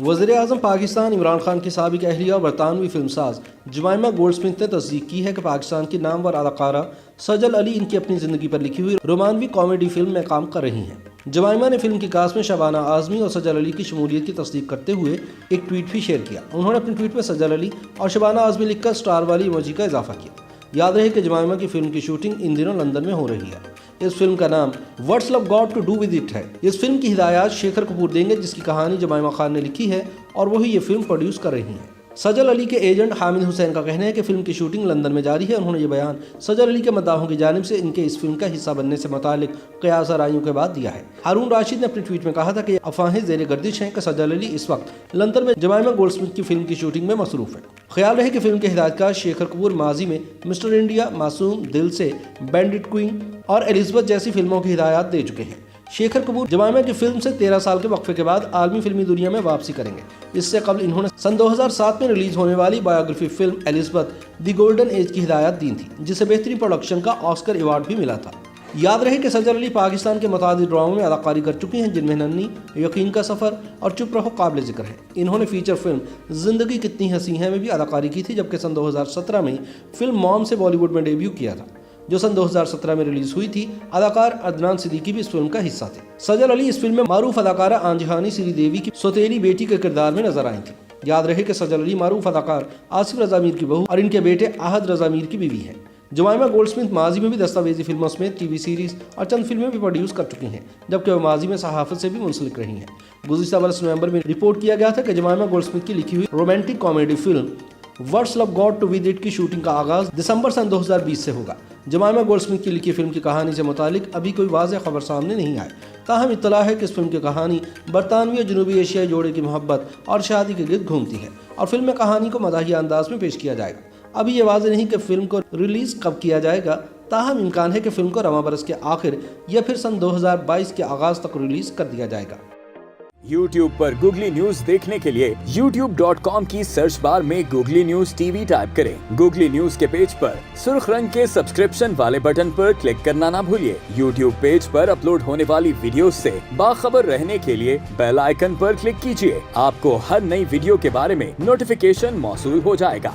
वज़ीर-ए-आज़म पाकिस्तान इमरान खान की साबिक़ अहलिया और बरतानवी फिल्मसाज जमाइमा गोल्डस्मिथ ने तस्दीक की है कि पाकिस्तान की नामवर अदाकारा सजल अली इनकी अपनी ज़िंदगी पर लिखी हुई रोमानवी कॉमेडी फिल्म में काम कर रही हैं। जमाइमा ने फिल्म की कास्ट में शबाना आज़मी और सजल अली की शमूलियत की तस्दीक करते हुए एक ट्वीट भी शेयर किया। उन्होंने अपने ट्वीट में सजल अली और शबाना आज़मी लिखकर स्टार वाली इमोजी का इजाफा किया। याद रहे कि जमाइमा की फिल्म की शूटिंग इन दिनों लंदन में हो रही है। इस फिल्म का नाम what's love got to do with it है। इस फिल्म की हिदायत शेखर कपूर देंगे, जिसकी कहानी जमाइमा खान ने लिखी है और वही ये फिल्म प्रोड्यूस कर रही हैं। सजल अली के एजेंट हामिद हुसैन का कहना है कि फिल्म की शूटिंग लंदन में जारी है। उन्होंने ये बयान सजल अली के मद्दाहों की जानिब से इनके इस फिल्म का हिस्सा बनने से मुतालिक क़यास आराइयों के बाद दिया है। हारून राशिद ने अपने ट्वीट में कहा था कि अफवाहें ज़ेर गर्दिश हैं कि सजल अली इस वक्त लंदन में जमाइमा गोल्डस्मिथ की फिल्म की शूटिंग में मसरूफ़ है। ख्याल रहे कि फिल्म के हिदायतकार शेखर कपूर माजी में मिस्टर इंडिया, मासूम, दिल से, बैंडिट क्वीन और एलिज़ाबेथ जैसी फिल्मों की हिदायत दे चुके हैं। शेखर कपूर जमाइमा की फिल्म से 13 साल के वक्फे के बाद आलमी फिल्मी दुनिया में वापसी करेंगे। इससे कबल इन्होंने सन 2007 में रिलीज होने वाली biography film Elizabeth the golden age की हिदायत दी थी, जिसे बेहतरीन प्रोडक्शन का ऑस्कर अवार्ड भी मिला था। याद रहे कि सजल अली पाकिस्तान के मुतादिद ड्रामों में अदाकारी कर चुकी हैं, जिनमें नन्ही, यकीन का सफ़र और चुप रहो काबिल जिक्र है। इन्होंने फीचर फिल्म जिंदगी कितनी हसी है में भी अदाकारी की थी, जबकि सन 2017 में फिल्म मॉम से बॉलीवुड में डेब्यू किया था, जो सन 2017 में रिलीज हुई थी। अदाकार अदनान सिद्दीकी भी इस फिल्म का हिस्सा थे। सजल अली इस फिल्म में मारूफ अदाकारा आंजहानी श्रीदेवी की सौतेली बेटी के किरदार में नजर आई थी। याद रहे कि सजल अली मारूफ अदाकार आसिफ रजा मीर की बहू और इनके बेटे आहद रजा मीर की बीवी है। जमाइमा गोल्डस्मिथ माजी में भी दस्तावेजी फिल्मों समेत टीवी सीरीज और चंद फिल्में भी प्रोड्यूस कर चुकी हैं, जबकि वह माजी में सहाफत से भी मुंसलिक रही हैं। गुज़िश्ता बरस नवंबर में रिपोर्ट किया गया था कि जमाइमा गोल्डस्मिथ की लिखी हुई romantic comedy film what's love got to with it की शूटिंग का आगाज दिसंबर सन 2020 से होगा। जमाइमा गोल्डस्मिथ की लिखी फिल्म की कहानी से मुतालिक अभी कोई वाज़ेह खबर सामने नहीं आई। ताहम इत्तला है कि इस फिल्म की कहानी बरतानवी और जनूबी एशियाई जोड़े की मोहब्बत और शादी के गिर्द घूमती है और फिल्म में कहानी को मज़ाहिया अंदाज में पेश किया जाएगा। अभी ये वाज़ेह नहीं कि फिल्म को रिलीज कब किया जाएगा। ताहम इम्कान है कि फिल्म को रवां बरस के आखिर या फिर सन 2022 के आगाज तक रिलीज कर दिया जाएगा। YouTube पर गूगली न्यूज देखने के लिए youtube.com की सर्च बार में गूगली न्यूज टीवी टाइप करें। गूगली न्यूज के पेज पर सुर्ख रंग के सब्सक्रिप्शन वाले बटन पर क्लिक करना ना भूलिए। YouTube पेज पर अपलोड होने वाली वीडियोस से बाखबर रहने के लिए बेल आइकन पर क्लिक कीजिए। आपको हर नई वीडियो के बारे में नोटिफिकेशन मौसूल हो जाएगा।